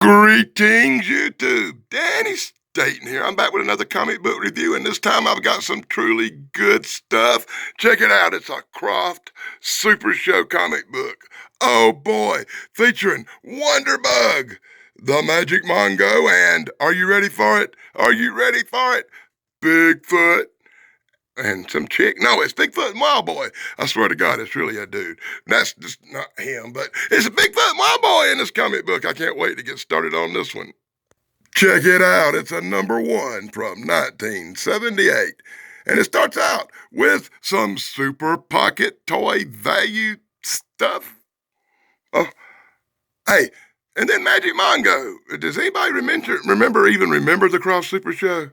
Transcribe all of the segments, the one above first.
Greetings, YouTube. Danny Staten here. I'm back with another comic book review, and this time I've got some truly good stuff. Check it out. It's a Krofft Supershow comic book. Oh boy, featuring Wonderbug, the Magic Mongo, and are you ready for it? Are you ready for it? Bigfoot. And some chick. No, it's Bigfoot and Wildboy. I swear to God, it's really a dude. That's just not him, but it's a Bigfoot and Wildboy in this comic book. I can't wait to get started on this one. Check it out. It's a #1 from 1978. And it starts out with some super pocket toy value stuff. Oh, hey, and then Magic Mongo. Does anybody remember the Krofft Super Show?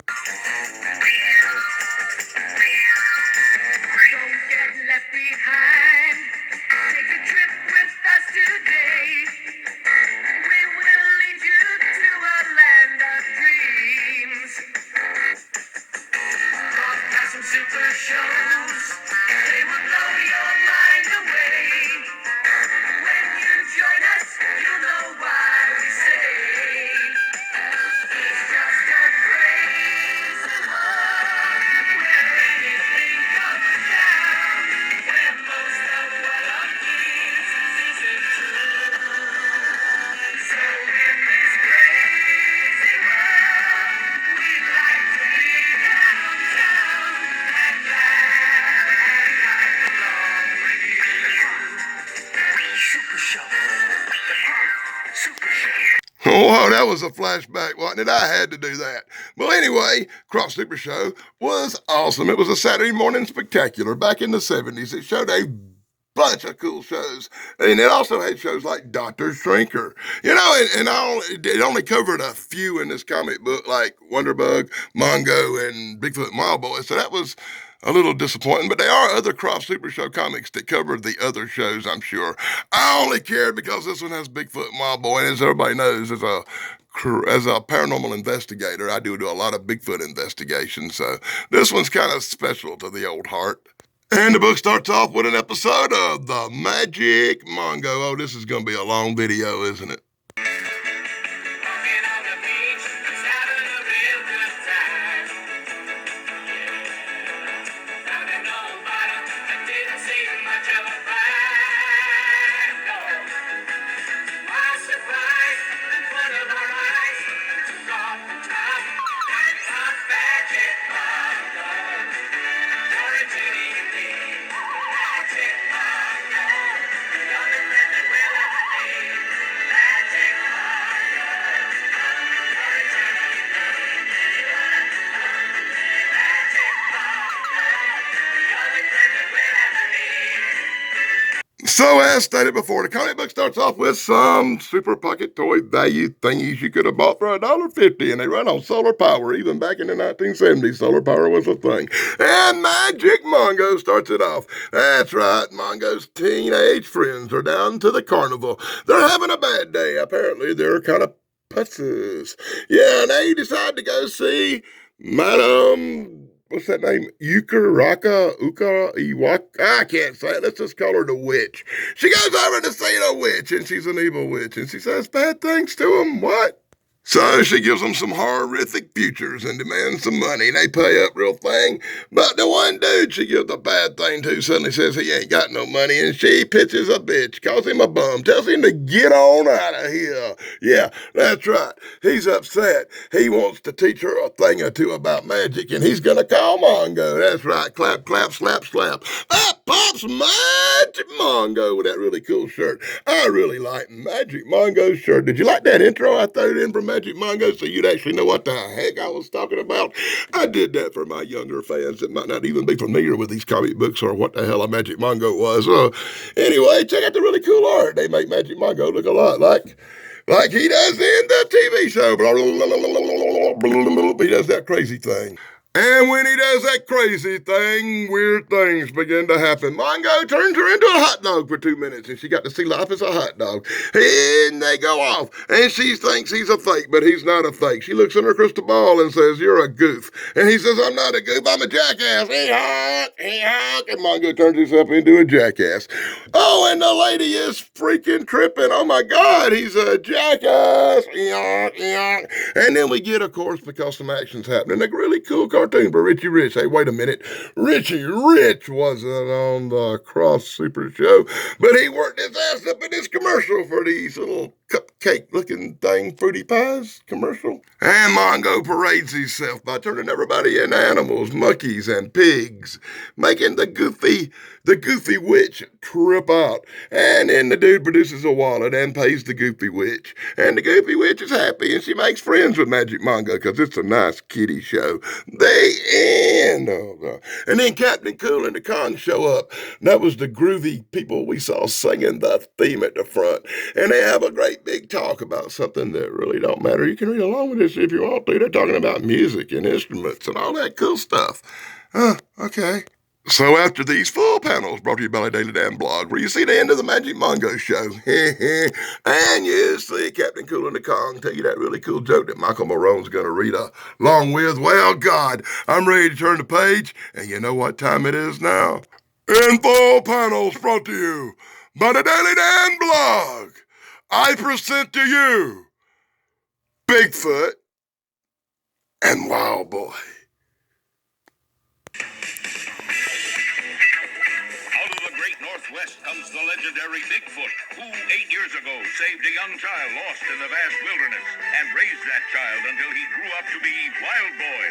Super shows, they will blow your mind away. When you join us, you'll know why we say it's just a crazy world where anything comes down, where most of what appears isn't true. So in this crazy world, we like to be downtown. Oh, that was a flashback, wasn't it? I had to do that. Well, anyway, Krofft Super Show was awesome. It was a Saturday morning spectacular back in the 70s. It showed a bunch of cool shows. And it also had shows like Dr. Shrinker. You know, it only covered a few in this comic book, like Wonderbug, Mongo, and Bigfoot and Wildboy. So that was a little disappointing, but there are other Krofft Super Show comics that cover the other shows, I'm sure. I only cared because this one has Bigfoot and Wildboy, and as everybody knows, as a paranormal investigator, I do a lot of Bigfoot investigations, so this one's kind of special to the old heart. And the book starts off with an episode of The Magic Mongo. Oh, this is going to be a long video, isn't it? So as stated before, the comic book starts off with some super pocket toy value thingies you could have bought for $1.50, and they run on solar power. Even back in the 1970s, solar power was a thing. And Magic Mongo starts it off. That's right, Mongo's teenage friends are down to the carnival. They're having a bad day. Apparently, they're kind of pussies. Yeah, and they decide to go see Madame... What's that name? Iwaka? I can't say it. Let's just call her the witch. She goes over to see the witch, and she's an evil witch, and she says bad things to him. What? So she gives them some horrific futures and demands some money. They pay up real thing. But the one dude she gives the bad thing to suddenly says he ain't got no money, and she pitches a bitch, calls him a bum, tells him to get on out of here. Yeah, that's right. He's upset. He wants to teach her a thing or two about magic, and he's gonna call Mongo. That's right. Clap, clap, slap, slap. Up pops Magic Mongo with that really cool shirt. I really like Magic Mongo's shirt. Did you like that intro I threw in from Magic Mongo so you'd actually know what the heck I was talking about? I did that for my younger fans that might not even be familiar with these comic books or what the hell a Magic Mongo was. Anyway, check out the really cool art. They make Magic Mongo look a lot like he does in the TV show. He does that crazy thing. And when he does that crazy thing, weird things begin to happen. Mongo turns her into a hot dog for 2 minutes, and she got to see life as a hot dog. And they go off, and she thinks he's a fake, but he's not a fake. She looks in her crystal ball and says, "You're a goof." And he says, "I'm not a goof, I'm a jackass." He honk, and Mongo turns himself into a jackass. Oh, and the lady is freaking tripping. Oh my God, he's a jackass. And then we get, of course, because some action's happening, a really cool cartoon by Richie Rich. Hey, wait a minute. Richie Rich wasn't on the Krofft Super Show, but he worked his ass up in this commercial for these little cupcake-looking thing, Fruity Pies commercial. And Mongo parades himself by turning everybody into animals, monkeys, and pigs, making the goofy witch trip out. And then the dude produces a wallet and pays the goofy witch. And the goofy witch is happy, and she makes friends with Magic Mongo because it's a nice kiddie show. The end. And then Captain Cool and the Kong show up. That was the groovy people we saw singing the theme at the front. And they have a great big talk about something that really don't matter. You can read along with this if you want to. They're talking about music and instruments and all that cool stuff. Okay. So after these full panels brought to you by the Daily Damn Blog, where you see the end of the Magic Mongo show, and you see Captain Cool and the Kong tell you that really cool joke that Michael Marone's going to read along with, well, God, I'm ready to turn the page, and you know what time it is now? In full panels brought to you by the Daily Damn Blog, I present to you Bigfoot and Wildboy. Northwest comes the legendary Bigfoot, who 8 years ago saved a young child lost in the vast wilderness and raised that child until he grew up to be Wildboy.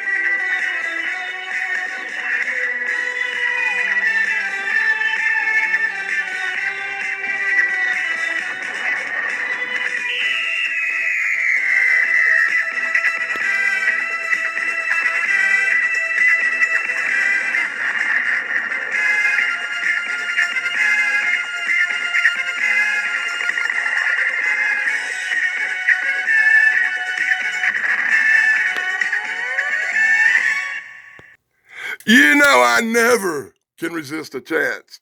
You know I never can resist a chance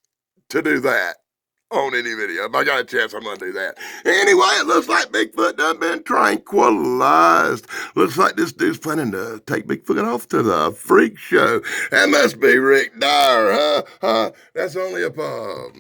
to do that on any video. If I got a chance, I'm going to do that. Anyway, it looks like Bigfoot done been tranquilized. Looks like this dude's planning to take Bigfoot off to the freak show. That must be Rick Dyer, huh? That's only if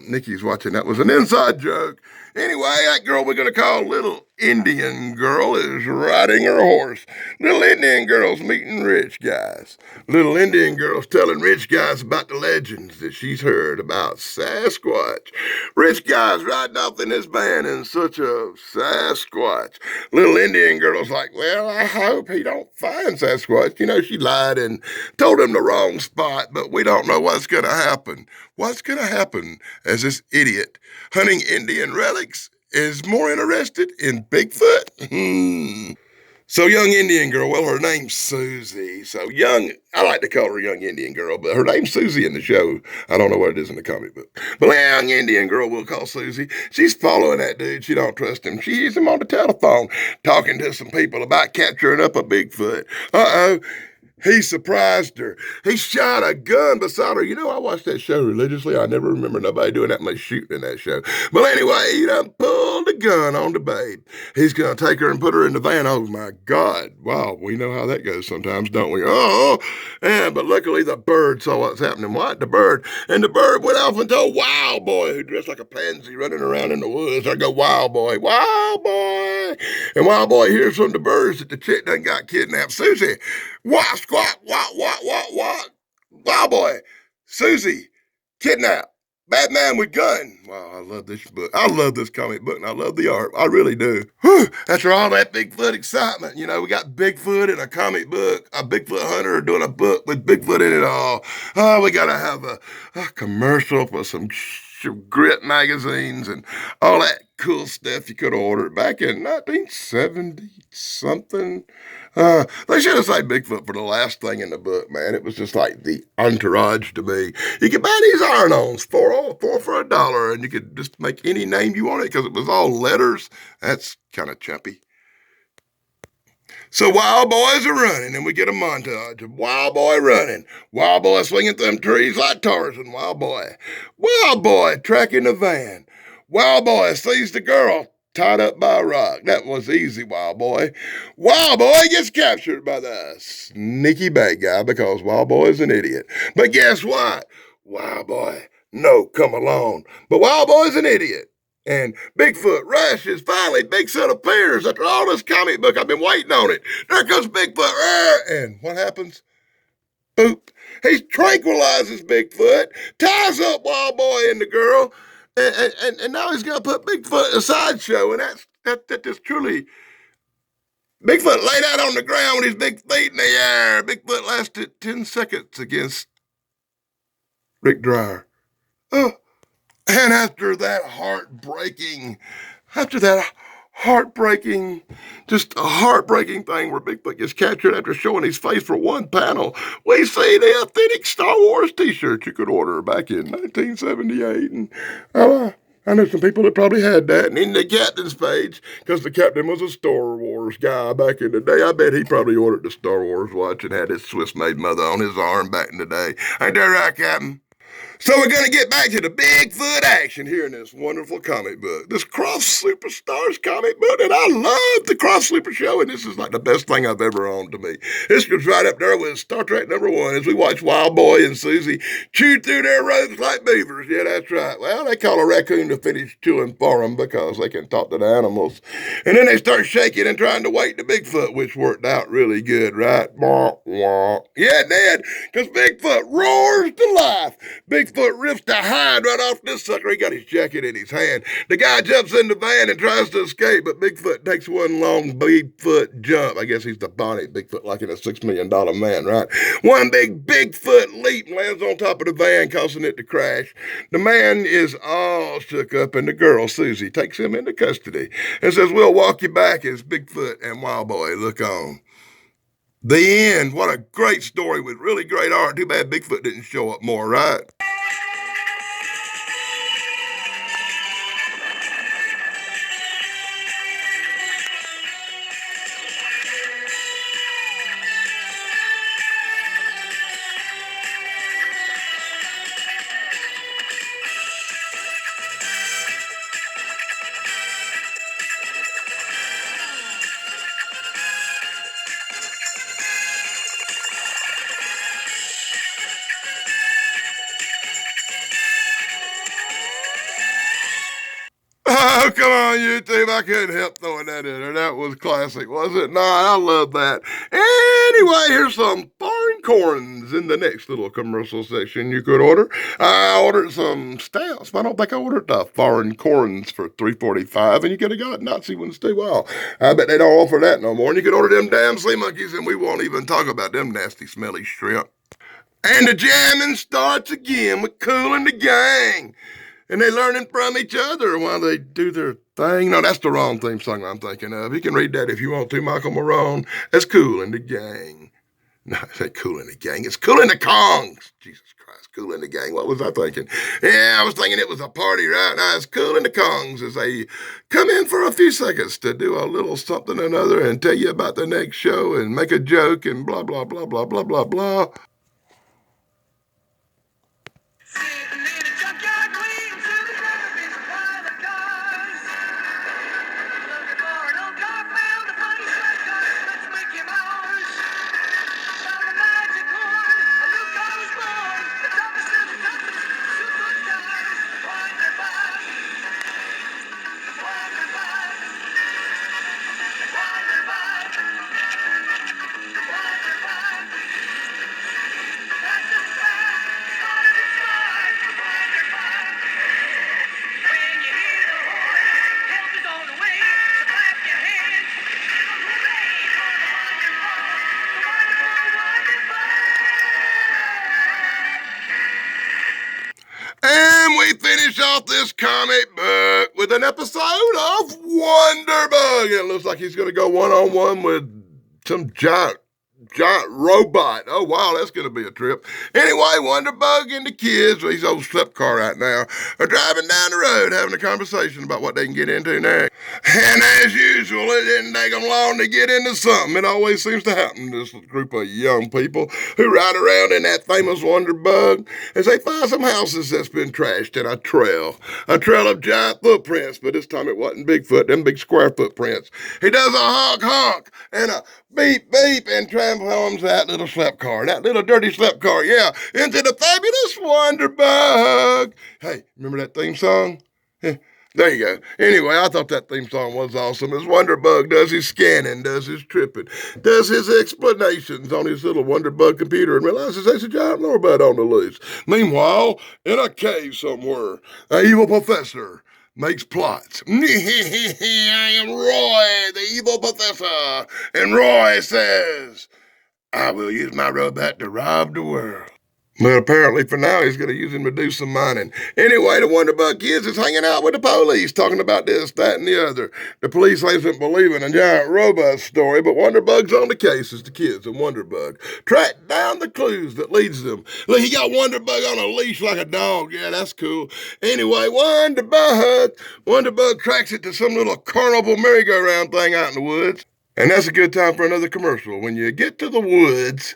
Nikki's watching. That was an inside joke. Anyway, that girl we're going to call Little Indian Girl is riding her horse. Little Indian Girl's meeting rich guys. Little Indian Girl's telling rich guys about the legends that she's heard about Sasquatch. Rich guys riding off in his van in such a Sasquatch. Little Indian Girl's like, well, I hope he don't find Sasquatch. You know, she lied and told him the wrong spot, but we don't know what's going to happen. What's going to happen as this idiot hunting Indian relics is more interested in Bigfoot? So young Indian girl, well, her name's Susie. So young, I like to call her young Indian girl, but her name's Susie in the show. I don't know what it is in the comic book. But young Indian girl we'll call Susie. She's following that dude. She don't trust him. She hears him on the telephone talking to some people about capturing up a Bigfoot. Uh-oh. He surprised her. He shot a gun beside her. You know, I watched that show religiously. I never remember nobody doing that much shooting in that show. But anyway, he done pulled the gun on the babe. He's going to take her and put her in the van. Oh, my God. Wow, we know how that goes sometimes, don't we? Oh, and but luckily the bird saw what's happening. What? The bird. And the bird went off and told Wildboy, who dressed like a pansy running around in the woods. I go, Wildboy, Wildboy. And Wildboy hears from the birds that the chick done got kidnapped. Susie, what? What? Wildboy, Susie, kidnapped, bad man with gun. Wow, I love this book. I love this comic book, and I love the art. I really do. Whew, after all that Bigfoot excitement, you know, we got Bigfoot in a comic book, a Bigfoot hunter doing a book with Bigfoot in it all. Oh, we got to have a commercial for some grit magazines and all that cool stuff you could order back in 1970 something. They should have said Bigfoot for the last thing in the book, man. It was just like the entourage to me. You could buy these iron-ons four for $1, and you could just make any name you wanted because it was all letters. That's kind of chumpy. So Wild Boys are running, and we get a montage of Wild Boy running. Wild Boy swinging through them trees like Tarzan. Wild Boy tracking the van. Wild Boy sees the girl tied up by a rock. That was easy, Wild Boy. Wild Boy gets captured by the sneaky bad guy because Wild Boy is an idiot. But guess what? Wild Boy, no, come along. But Wild Boy's an idiot. And Bigfoot rushes. Finally, Bigfoot appears. After all this comic book, I've been waiting on it. There comes Bigfoot. And what happens? Boop. He tranquilizes Bigfoot, ties up Wild Boy and the girl, and now he's going to put Bigfoot in a sideshow. And that just truly... Bigfoot laid out on the ground with his big feet in the air. Bigfoot lasted 10 seconds against Rick Dreyer. Oh. And after that just a heartbreaking thing where Bigfoot gets captured after showing his face for one panel, we see the authentic Star Wars t-shirt you could order back in 1978. And I know some people that probably had that. And in the captain's page, because the captain was a Star Wars guy back in the day, I bet he probably ordered the Star Wars watch and had his Swiss-made mother on his arm back in the day. Ain't that right, Captain? So we're going to get back to the Bigfoot action here in this wonderful comic book. This Krofft Superstars comic book, and I love the Krofft Super Show, and this is like the best thing I've ever owned to me. This goes right up there with Star Trek #1 as we watch Wild Boy and Susie chew through their robes like beavers. Yeah, that's right. Well, they call a raccoon to finish chewing for them because they can talk to the animals. And then they start shaking and trying to wake the Bigfoot, which worked out really good, right? Yeah, it did, because Bigfoot roars to life. Bigfoot rips the hide right off this sucker. He got his jacket in his hand. The guy jumps in the van and tries to escape, but Bigfoot takes one long Bigfoot jump. I guess he's the Bonnie Bigfoot, like in a $6 million man, right? One big Bigfoot leap and lands on top of the van, causing it to crash. The man is all shook up, and the girl, Susie, takes him into custody and says, "We'll walk you back as Bigfoot and Wild Boy look on." The end. What a great story with really great art. Too bad Bigfoot didn't show up more, right? Oh, come on, YouTube. I couldn't help throwing that in there. That was classic, was it? No, I love that. Anyway, here's some foreign corns in the next little commercial section you could order. I ordered some stamps, but I don't think I ordered the foreign corns for $3.45, and you could have got Nazi ones too. Well, I bet they don't offer that no more. And you could order them damn sea monkeys, and we won't even talk about them nasty, smelly shrimp. And the jamming starts again with Kool and the Gang. And they learning from each other while they do their thing. No, that's the wrong theme song I'm thinking of. You can read that if you want to, Michael Marone. That's Kool and the Gang. No, it ain't Kool and the Gang. It's Kool and the Kongs. Jesus Christ, Kool and the Gang. What was I thinking? Yeah, I was thinking it was a party right now. It's Kool and the Kongs as they come in for a few seconds to do a little something or another and tell you about the next show and make a joke and blah, blah, blah, blah, blah, blah, blah. Sitting in a junkyard waiting till the driver gets a pile of cars. Looking for an old car, found a funny shotgun. Let's make him ours. Found a magic horn, a new car was born. The toughest of the toughest, superstars. Wonder Bob, Wonder Bob, Wonder Bob, Wonder Bob. That's the fact, started to start. Wonder Bob. When you hear the horn, help is on the way. So clap your hands. Hooray for the Wonder Bob, the wonderful Wonder Bob. And we finish off this comic book with an episode of Wonderbug. It looks like he's going to go one-on-one with some giant giant robot. Oh, wow, that's going to be a trip. Anyway, Wonderbug and the kids, well, he's old slip car right now, are driving down the road having a conversation about what they can get into next. And as usual, it didn't take them long to get into something. It always seems to happen to this group of young people who ride around in that famous Wonderbug as they find some houses that's been trashed and a trail of giant footprints, but this time it wasn't Bigfoot, them big square footprints. He does a honk honk and a beep beep and transforms that little slip car, that little dirty slip car, yeah, into the fabulous Wonderbug. Hey, remember that theme song? There you go. Anyway, I thought that theme song was awesome. As Wonderbug does his scanning, does his tripping, does his explanations on his little Wonderbug computer and realizes there's a giant robot on the loose. Meanwhile, in a cave somewhere, an evil professor makes plots. I am Roy, the evil professor. And Roy says, I will use my robot to rob the world. But apparently for now he's going to use him to do some mining. Anyway, the Wonderbug kids is hanging out with the police, talking about this, that, and the other. The police isn't believing a giant robot story, but Wonderbug's on the case as the kids and Wonderbug track down the clues that leads them. Look, he got Wonderbug on a leash like a dog. Yeah, that's cool. Anyway, Wonderbug tracks it to some little carnival merry-go-round thing out in the woods. And that's a good time for another commercial. When you get to the woods,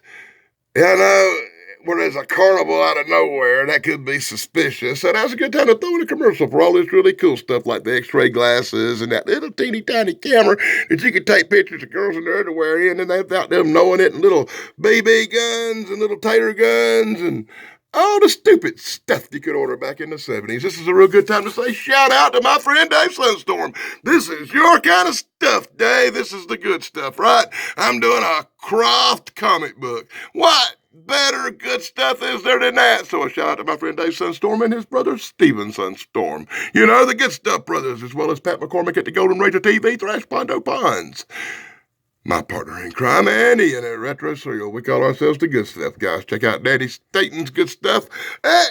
where there's a carnival out of nowhere, that could be suspicious. So that's a good time to throw in a commercial for all this really cool stuff like the x-ray glasses and that little teeny tiny camera that you can take pictures of girls in their underwear in and without them knowing it, and little BB guns and little tater guns and all the stupid stuff you could order back in the 70s. This is a real good time to say shout out to my friend Dave Sunstorm. This is your kind of stuff, Dave. This is the good stuff, right? I'm doing a Krofft comic book. What better good stuff is there than that? So a shout out to my friend Dave Sunstorm and his brother Steven Sunstorm. You know, the Good Stuff Brothers, as well as Pat McCormick at the Golden Razor TV, Thrash Pondo Ponds. My partner in crime, Andy, and at Retro Serial. We call ourselves the Good Stuff guys. Check out Daddy Staten's Good Stuff and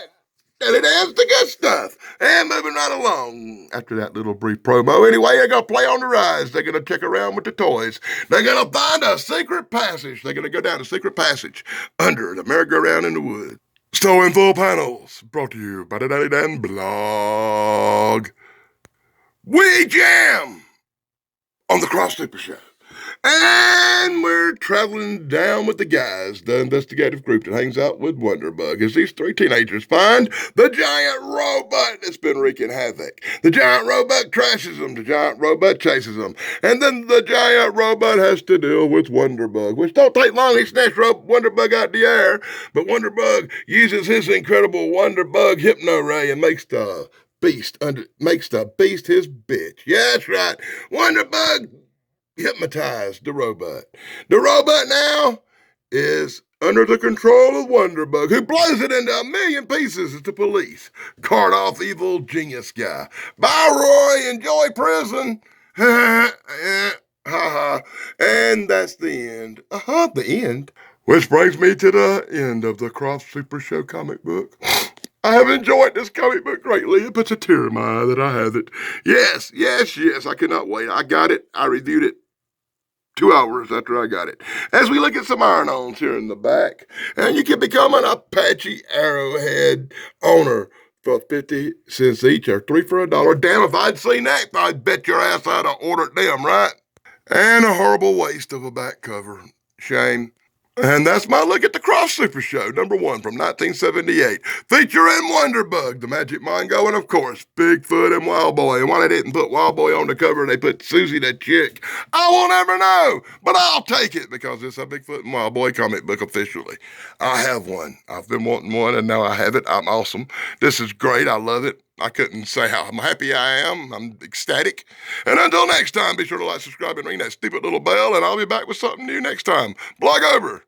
Daddy Dan's the Good Stuff. And moving right along after that little brief promo. Anyway, they're going to play on the rides. They're going to check around with the toys. They're going to find a secret passage. They're going to go down a secret passage under the merry-go-round in the woods. Story in full panels. Brought to you by the Daddy Dan blog. We jam on the Krofft Supershow. And we're traveling down with the guys, the investigative group that hangs out with Wonderbug, as these three teenagers find the giant robot that's been wreaking havoc. The giant robot crashes them, the giant robot chases them, and then the giant robot has to deal with Wonderbug, which don't take long. He snatched Wonderbug out the air, but Wonderbug uses his incredible Wonderbug hypno ray and makes the beast his bitch. Yeah, that's right. Wonderbug hypnotized the robot. The robot now is under the control of Wonderbug, who blows it into a million pieces as the police cart off evil genius guy. Bye, Roy. Enjoy prison. Ha ha. And that's the end. The end. Which brings me to the end of the Krofft Super Show comic book. I have enjoyed this comic book greatly. It puts a tear in my eye that I have it. Yes. I cannot wait. I got it. I reviewed it 2 hours after I got it. As we look at some iron-ons here in the back, and you can become an Apache Arrowhead owner for 50 cents each, or 3 for $1. Damn, if I'd seen that, I'd bet your ass I'd have ordered them, right? And a horrible waste of a back cover. Shame. And that's my look at the Krofft Super Show, #1 from 1978, featuring Wonderbug, the Magic Mongo, and of course, Bigfoot and Wildboy. And why they didn't put Wildboy on the cover, they put Susie the Chick, I will never know, but I'll take it because it's a Bigfoot and Wildboy comic book officially. I have one. I've been wanting one, and now I have it. I'm awesome. This is great. I love it. I couldn't say how happy I am. I'm ecstatic. And until next time, be sure to like, subscribe, and ring that stupid little bell, and I'll be back with something new next time. Blog over.